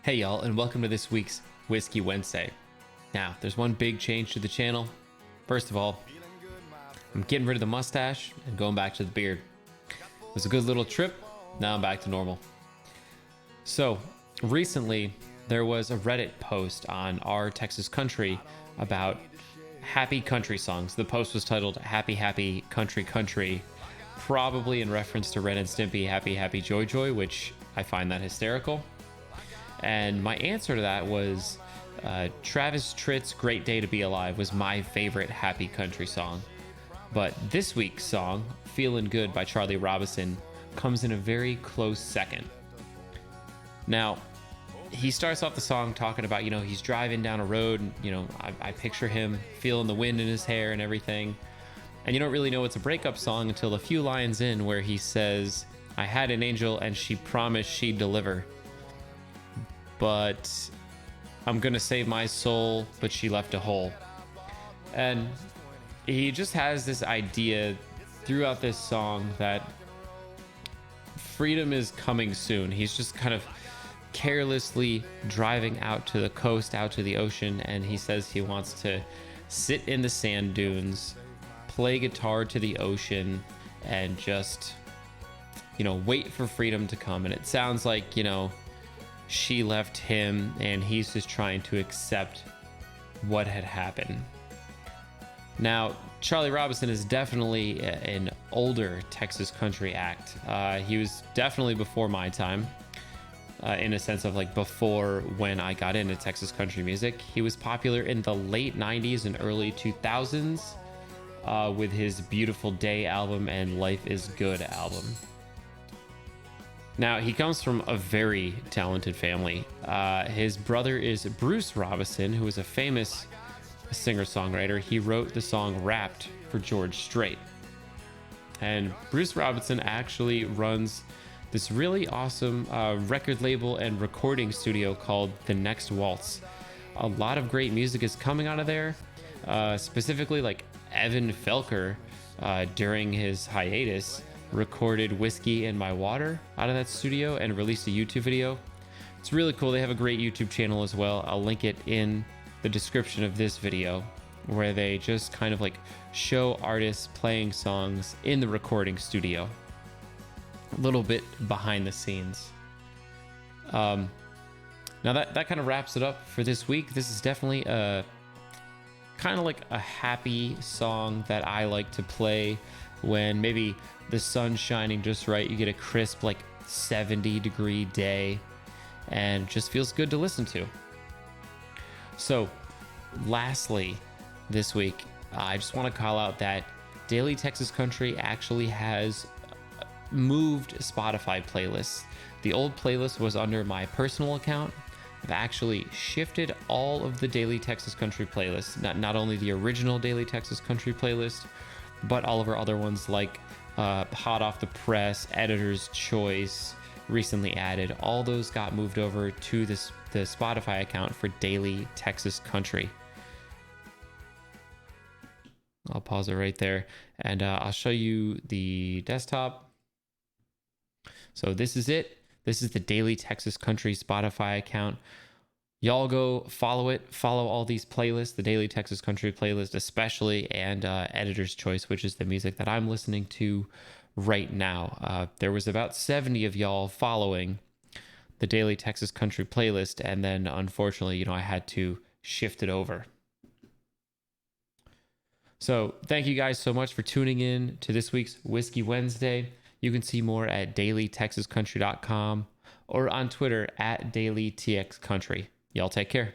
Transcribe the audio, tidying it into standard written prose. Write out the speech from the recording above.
Hey y'all, and welcome to this week's Whiskey Wednesday. Now, there's one big change to the channel. First of all, I'm getting rid of the mustache and going back to the beard. It was a good little trip. Now I'm back to normal. So, recently, there was a Reddit post on Our Texas Country about happy country songs. The post was titled Happy Happy Country Country, probably in reference to Ren and Stimpy Happy Happy Joy Joy, which I find that hysterical. And my answer to that was Travis Tritt's Great Day to Be Alive was my favorite happy country song. But this week's song, Feelin' Good by Charlie Robison, comes in a very close second. Now, he starts off the song talking about, he's driving down a road and, I picture him feeling the wind in his hair and everything. And you don't really know it's a breakup song until a few lines in where he says, I had an angel and she promised she'd deliver. But I'm gonna save my soul, but she left a hole. And he just has this idea throughout this song that freedom is coming soon. He's just kind of carelessly driving out to the coast, out to the ocean, and he says he wants to sit in the sand dunes, play guitar to the ocean, and just, wait for freedom to come. And it sounds like, she left him and he's just trying to accept what had happened. Now, Charlie Robison is definitely an older Texas country act. He was definitely before my time, in a sense of like before when I got into Texas country music. He was popular in the late 90s and early 2000s with his Beautiful Day album and Life is Good album. Now, he comes from a very talented family. His brother is Bruce Robison, who is a famous singer-songwriter. He wrote the song Wrapped for George Strait. And Bruce Robison actually runs this really awesome record label and recording studio called The Next Waltz. A lot of great music is coming out of there, specifically like Evan Felker during his hiatus recorded Whiskey in My Water out of that studio and released a YouTube video. It's really cool. They have a great YouTube channel as well. I'll link it in the description of this video, where they just kind of like show artists playing songs in the recording studio. A little bit behind the scenes. Now that kind of wraps it up for this week. This is definitely a kind of like a happy song that I like to play when maybe the sun's shining just right. You get a crisp like 70-degree day and just feels good to listen to. So lastly, this week, I just want to call out that Daily Texas Country actually has moved Spotify playlists. The old playlist was under my personal account. I've actually shifted all of the Daily Texas Country playlists, not only the original Daily Texas Country playlist, but all of our other ones like Hot Off the Press, Editor's Choice, recently added. All those got moved over to the Spotify account for Daily Texas Country. I'll pause it right there, and I'll show you the desktop. So this is it. This is the Daily Texas Country Spotify account. Y'all go follow it. Follow all these playlists, the Daily Texas Country playlist especially, and Editor's Choice, which is the music that I'm listening to right now. There was about 70 of y'all following the Daily Texas Country playlist, and then unfortunately, I had to shift it over. So thank you guys so much for tuning in to this week's Whiskey Wednesday. You can see more at dailytexascountry.com or on Twitter at dailytxcountry. Y'all take care.